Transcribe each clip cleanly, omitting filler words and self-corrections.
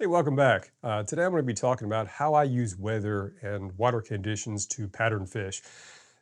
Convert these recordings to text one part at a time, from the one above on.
Hey, welcome back. Today I'm going to be talking about how I use weather and water conditions to pattern fish.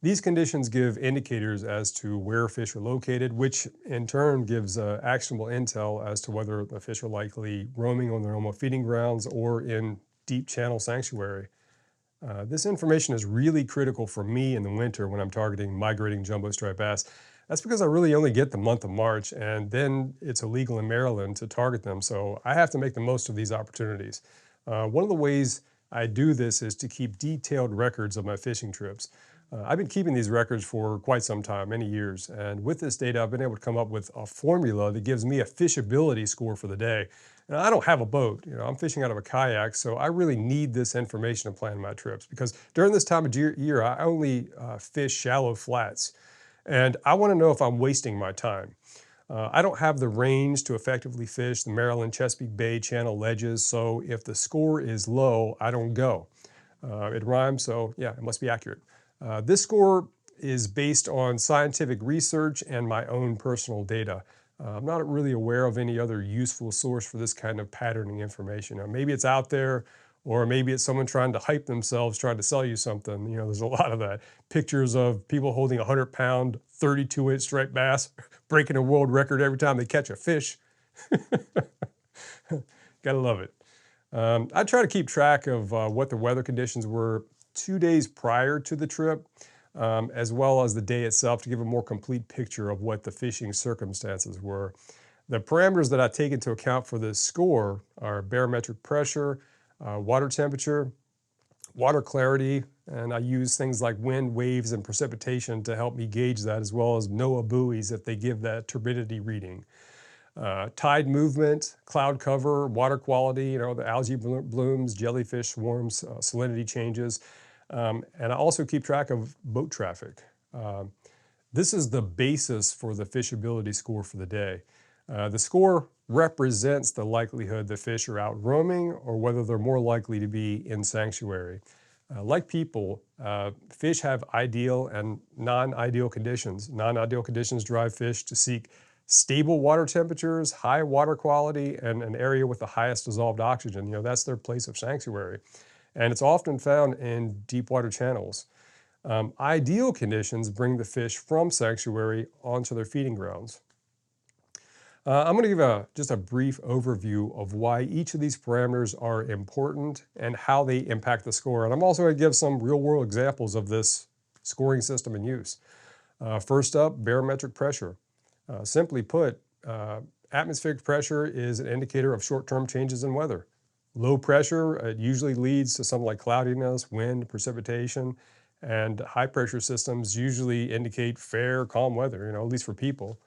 These conditions give indicators as to where fish are located, which in turn gives actionable intel as to whether the fish are likely roaming on their normal feeding grounds or in deep channel sanctuary. This information is really critical for me in the winter when I'm targeting migrating jumbo striped bass. That's because I really only get the month of March, and then it's illegal in Maryland to target them, so I have to make the most of these opportunities. One of the ways I do this is to keep detailed records of my fishing trips. I've been keeping these records for quite some time, many years, and with this data, I've been able to come up with a formula that gives me a fishability score for the day. And I don't have a boat, I'm fishing out of a kayak, so I really need this information to plan my trips because during this time of year I only fish shallow flats, and I want to know if I'm wasting my time. I don't have the range to effectively fish the Maryland Chesapeake Bay channel ledges, so if the score is low, I don't go. It rhymes, so yeah, it must be accurate. This score is based on scientific research and my own personal data. I'm not really aware of any other useful source for this kind of patterning information. Maybe it's out there, or maybe it's someone trying to hype themselves, trying to sell you something. There's a lot of that. Pictures of people holding 100-pound, 32-inch striped bass, breaking a world record every time they catch a fish. Gotta love it. I try to keep track of what the weather conditions were 2 days prior to the trip, as well as the day itself to give a more complete picture of what the fishing circumstances were. The parameters that I take into account for this score are barometric pressure, water temperature, water clarity, and I use things like wind, waves, and precipitation to help me gauge that, as well as NOAA buoys if they give that turbidity reading. Tide movement, cloud cover, water quality, the algae blooms, jellyfish swarms, salinity changes. And I also keep track of boat traffic. This is the basis for the fishability score for the day. The score represents the likelihood the fish are out roaming or whether they're more likely to be in sanctuary. Like people, fish have ideal and non-ideal conditions. Non-ideal conditions drive fish to seek stable water temperatures, high water quality, and an area with the highest dissolved oxygen. That's their place of sanctuary. And it's often found in deep water channels. Ideal conditions bring the fish from sanctuary onto their feeding grounds. I'm going to give just a brief overview of why each of these parameters are important and how they impact the score. And I'm also going to give some real-world examples of this scoring system in use. First up, barometric pressure. Simply put, atmospheric pressure is an indicator of short-term changes in weather. Low pressure, it usually leads to something like cloudiness, wind, precipitation, and high pressure systems usually indicate fair, calm weather, at least for people.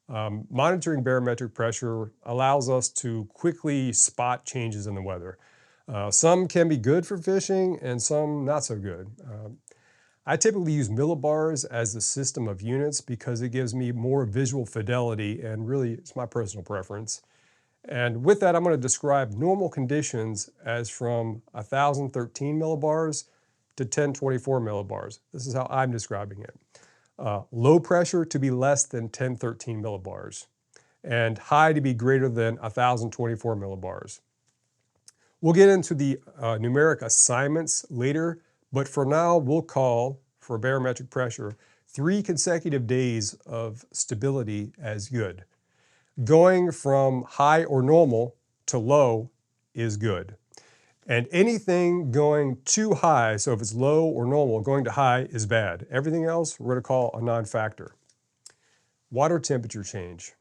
Monitoring barometric pressure allows us to quickly spot changes in the weather. Some can be good for fishing and some not so good. I typically use millibars as the system of units because it gives me more visual fidelity, and really it's my personal preference. And with that, I'm going to describe normal conditions as from 1,013 millibars to 1,024 millibars. This is how I'm describing it. Low pressure to be less than 1,013 millibars, and high to be greater than 1,024 millibars. We'll get into the numeric assignments later, but for now, we'll call for barometric pressure 3 consecutive days of stability as good. Going from high or normal to low is good. And anything going too high, so if it's low or normal, going to high is bad. Everything else we're going to call a non-factor. Water temperature change.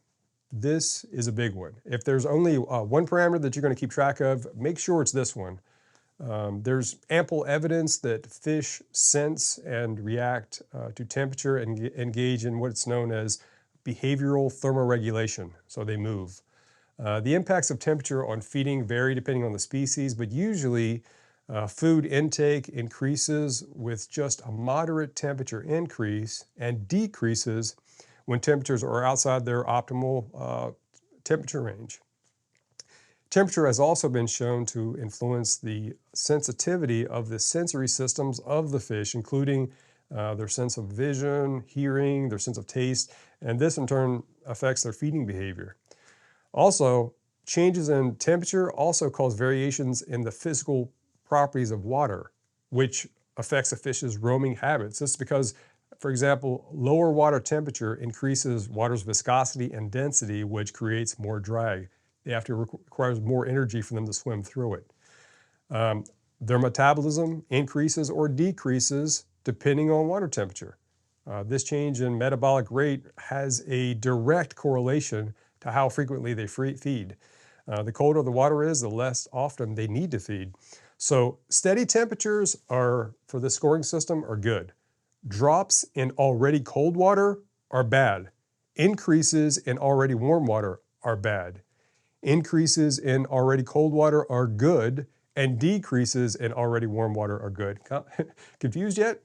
This is a big one. If there's only one parameter that you're going to keep track of, make sure it's this one. There's ample evidence that fish sense and react to temperature and engage in what's known as behavioral thermoregulation, so they move. The impacts of temperature on feeding vary depending on the species, but usually food intake increases with just a moderate temperature increase and decreases when temperatures are outside their optimal temperature range. Temperature has also been shown to influence the sensitivity of the sensory systems of the fish, including their sense of vision, hearing, their sense of taste, and this in turn affects their feeding behavior. Also, changes in temperature also cause variations in the physical properties of water, which affects a fish's roaming habits. This is because, for example, lower water temperature increases water's viscosity and density, which creates more drag. Requires more energy for them to swim through it. Their metabolism increases or decreases depending on water temperature. This change in metabolic rate has a direct correlation to how frequently they feed. The colder the water is, the less often they need to feed. So steady temperatures for the scoring system are good. Drops in already cold water are bad. Increases in already warm water are bad. Increases in already cold water are good, and decreases in already warm water are good. Confused yet?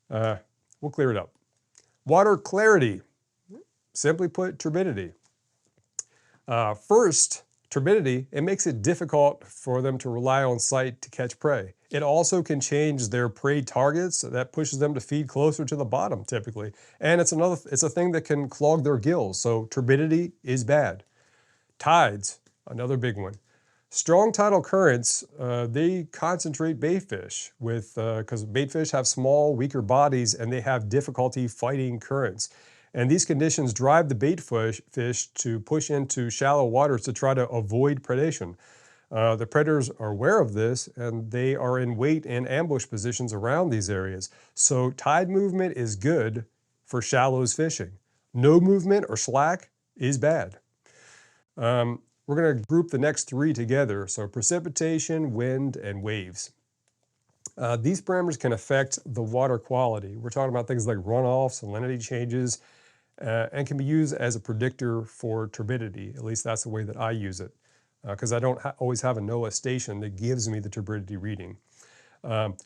We'll clear it up. Water clarity, simply put, turbidity. First, turbidity, it makes it difficult for them to rely on sight to catch prey. It also can change their prey targets. That pushes them to feed closer to the bottom typically. And it's a thing that can clog their gills. So turbidity is bad. Tides, another big one. Strong tidal currents, they concentrate bait fish because bait fish have small, weaker bodies and they have difficulty fighting currents. And these conditions drive the bait fish to push into shallow waters to try to avoid predation. The predators are aware of this and they are in wait and ambush positions around these areas. So tide movement is good for shallows fishing. No movement or slack is bad. We're going to group the next three together. So precipitation, wind, and waves. These parameters can affect the water quality. We're talking about things like runoff, salinity changes, and can be used as a predictor for turbidity. At least that's the way that I use it, because I don't always have a NOAA station that gives me the turbidity reading.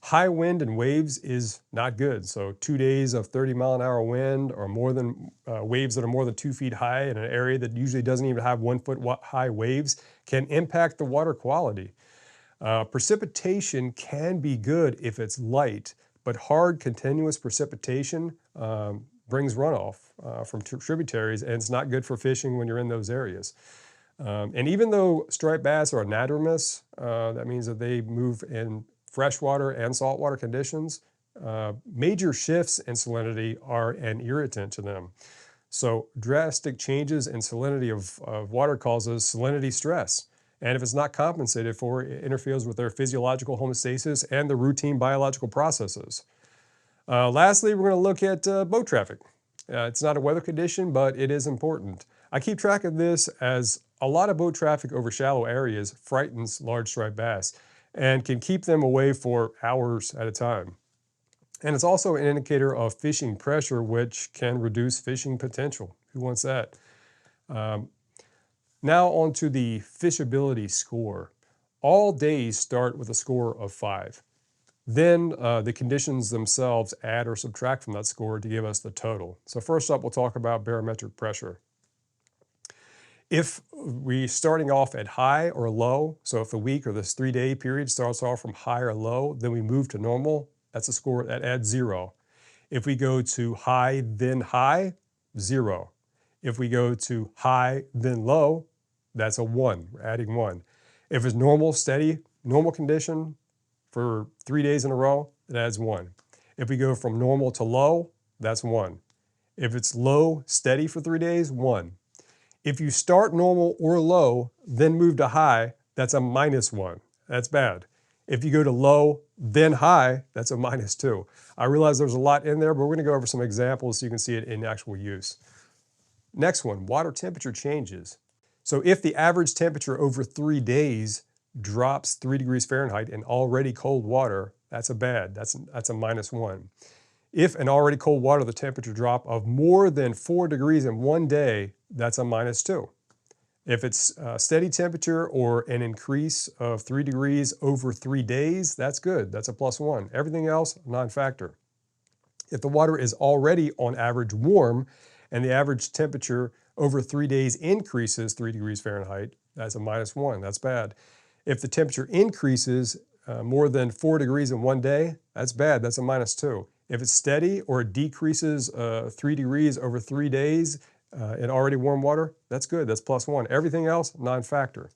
High wind and waves is not good. So 2 days of 30-mile-an-hour wind or more than waves that are more than 2 feet high in an area that usually doesn't even have 1 foot high waves can impact the water quality. Precipitation can be good if it's light, but hard continuous precipitation brings runoff from tributaries, and it's not good for fishing when you're in those areas. And even though striped bass are anadromous, that means that they move in freshwater and saltwater conditions, major shifts in salinity are an irritant to them. So drastic changes in salinity of water causes salinity stress. And if it's not compensated for, it interferes with their physiological homeostasis and the routine biological processes. Lastly, we're going to look at boat traffic. It's not a weather condition, but it is important. I keep track of this as a lot of boat traffic over shallow areas frightens large striped bass and can keep them away for hours at a time. And it's also an indicator of fishing pressure, which can reduce fishing potential. Who wants that? Now on to the fishability score. All days start with a score of 5. Then the conditions themselves add or subtract from that score to give us the total. So first up, we'll talk about barometric pressure. If we're starting off at high or low, so if the week or this 3-day period starts off from high or low, then we move to normal, that's a score that adds 0. If we go to high, then high, 0. If we go to high, then low, that's a 1, we're adding 1. If it's normal, steady, normal condition for 3 days in a row, it adds 1. If we go from normal to low, that's 1. If it's low, steady for 3 days, 1. If you start normal or low, then move to high, that's a -1. That's bad. If you go to low, then high, that's a -2. I realize there's a lot in there, but we're going to go over some examples so you can see it in actual use. Next one, water temperature changes. So if the average temperature over 3 days drops 3 degrees Fahrenheit in already cold water, that's a bad. That's a -1. If in already cold water, the temperature drop of more than 4 degrees in 1 day, that's a -2. If it's steady temperature or an increase of 3 degrees over 3 days, that's good. That's a +1. Everything else, non-factor. If the water is already on average warm and the average temperature over 3 days increases 3 degrees Fahrenheit, that's a -1. That's bad. If the temperature increases more than 4 degrees in 1 day, that's bad. That's a -2. If it's steady or it decreases 3 degrees over 3 days, in already warm water, that's good. That's +1. Everything else, non-factor.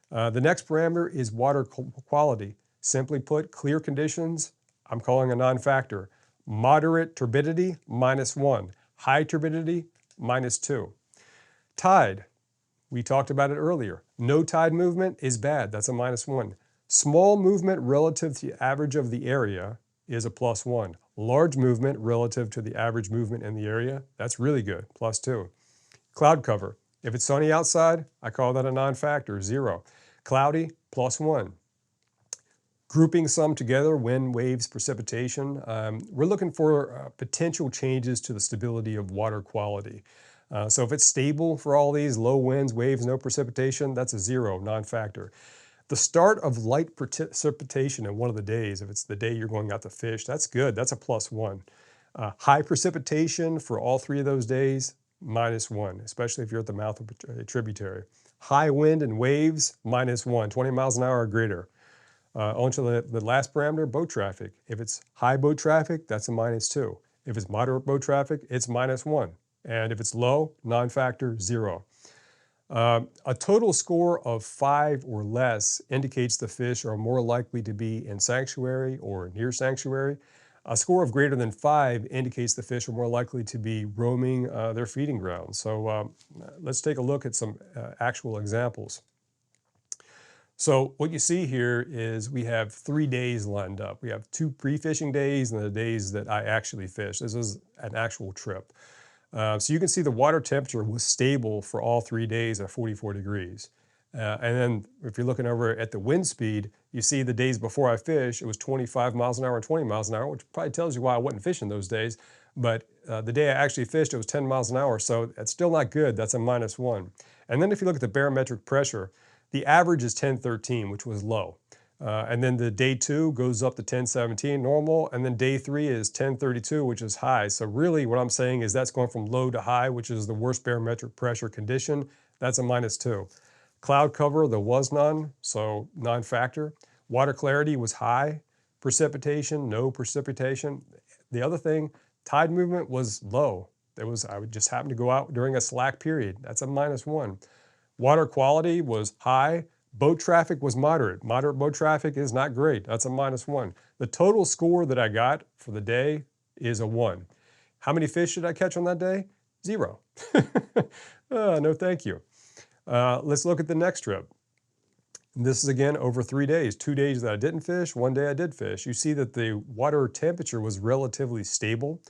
The next parameter is water quality. Simply put, clear conditions, I'm calling a non-factor. Moderate turbidity, -1. High turbidity, -2. Tide, we talked about it earlier. No tide movement is bad, that's a -1. Small movement relative to the average of the area is a +1. Large movement relative to the average movement in the area, that's really good, +2. Cloud cover, if it's sunny outside, I call that a non-factor, 0. Cloudy, +1. Grouping some together, wind, waves, precipitation, we're looking for potential changes to the stability of water quality. So if it's stable for all these, low winds, waves, no precipitation, that's a 0, non-factor. The start of light precipitation in one of the days, if it's the day you're going out to fish, that's good, that's a +1. High precipitation for all 3 of those days, -1, especially if you're at the mouth of a tributary. High wind and waves, -1, 20 miles an hour or greater. On to the last parameter, boat traffic. If it's high boat traffic, that's a -2. If it's moderate boat traffic, it's -1. And if it's low, non-factor, 0. A total score of 5 or less indicates the fish are more likely to be in sanctuary or near sanctuary. A score of greater than 5 indicates the fish are more likely to be roaming their feeding grounds. So let's take a look at some actual examples. So what you see here is we have 3 days lined up. We have 2 pre-fishing days and the days that I actually fish. This is an actual trip. So you can see the water temperature was stable for all 3 days at 44 degrees. And then if you're looking over at the wind speed, you see the days before I fish, it was 25 miles an hour and 20 miles an hour, which probably tells you why I wasn't fishing those days. But the day I actually fished, it was 10 miles an hour. So that's still not good. That's a -1. And then if you look at the barometric pressure, the average is 1013, which was low. And then the day 2 goes up to 1017, normal. And then day 3 is 1032, which is high. So really what I'm saying is that's going from low to high, which is the worst barometric pressure condition. That's a -2. Cloud cover, there was none, so non-factor. Water clarity was high. Precipitation, no precipitation. The other thing, tide movement was low. I would just happen to go out during a slack period. That's a -1. Water quality was high. Boat traffic was moderate. Moderate boat traffic is not great. That's a -1. The total score that I got for the day is a 1. How many fish did I catch on that day? 0. No, thank you. Let's look at the next trip. This is again over 3 days. 2 days that I didn't fish, 1 day I did fish. You see that the water temperature was relatively stable.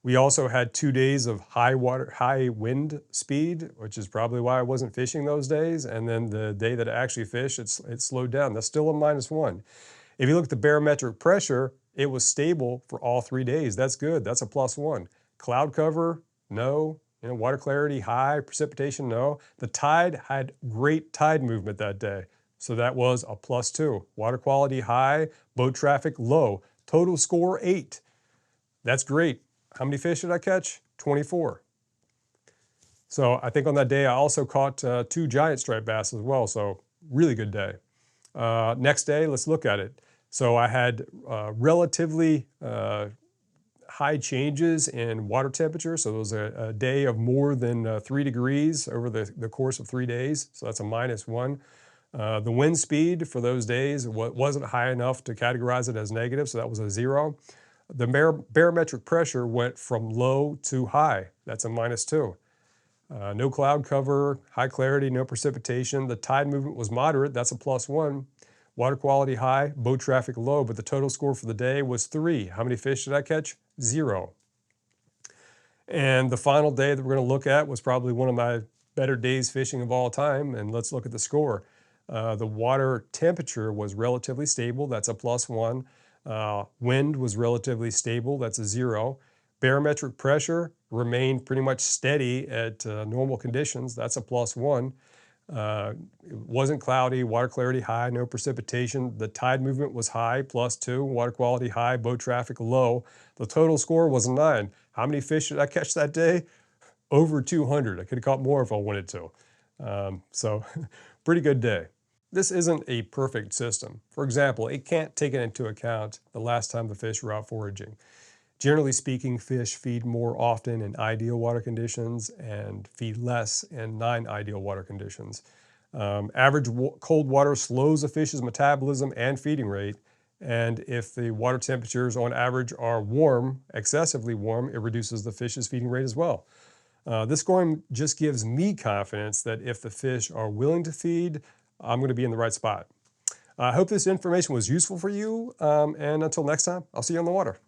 We also had 2 days of high wind speed, which is probably why I wasn't fishing those days. And then the day that I actually fished, it slowed down. That's still a -1. If you look at the barometric pressure, it was stable for all 3 days. That's good. That's a +1. Cloud cover, no. Water clarity, high. Precipitation, no. The tide had great tide movement that day. So that was a +2. Water quality, high. Boat traffic, low. Total score, 8. That's great. How many fish did I catch? 24. So I think on that day I also caught 2 giant striped bass as well. So really good day. Next day, let's look at it. So I had relatively high changes in water temperature. So it was a day of more than 3 degrees over the course of 3 days. So that's a -1. The wind speed for those days wasn't high enough to categorize it as negative. So that was a 0. The barometric pressure went from low to high. That's a -2. No cloud cover, high clarity, no precipitation. The tide movement was moderate. That's a +1. Water quality high, boat traffic low, but the total score for the day was 3. How many fish did I catch? 0. And the final day that we're going to look at was probably one of my better days fishing of all time. And let's look at the score. The water temperature was relatively stable. That's a +1. Wind was relatively stable. That's a 0. Barometric pressure remained pretty much steady at normal conditions. That's a +1. It wasn't cloudy, water clarity high, no precipitation. The tide movement was high, +2. Water quality high, boat traffic low. The total score was a 9. How many fish did I catch that day? Over 200. I could have caught more if I wanted to. So pretty good day. This isn't a perfect system. For example, it can't take into account the last time the fish were out foraging. Generally speaking, fish feed more often in ideal water conditions and feed less in non-ideal water conditions. Average cold water slows a fish's metabolism and feeding rate. And if the water temperatures on average are warm, excessively warm, it reduces the fish's feeding rate as well. This scoring just gives me confidence that if the fish are willing to feed, I'm going to be in the right spot. I hope this information was useful for you. And until next time, I'll see you on the water.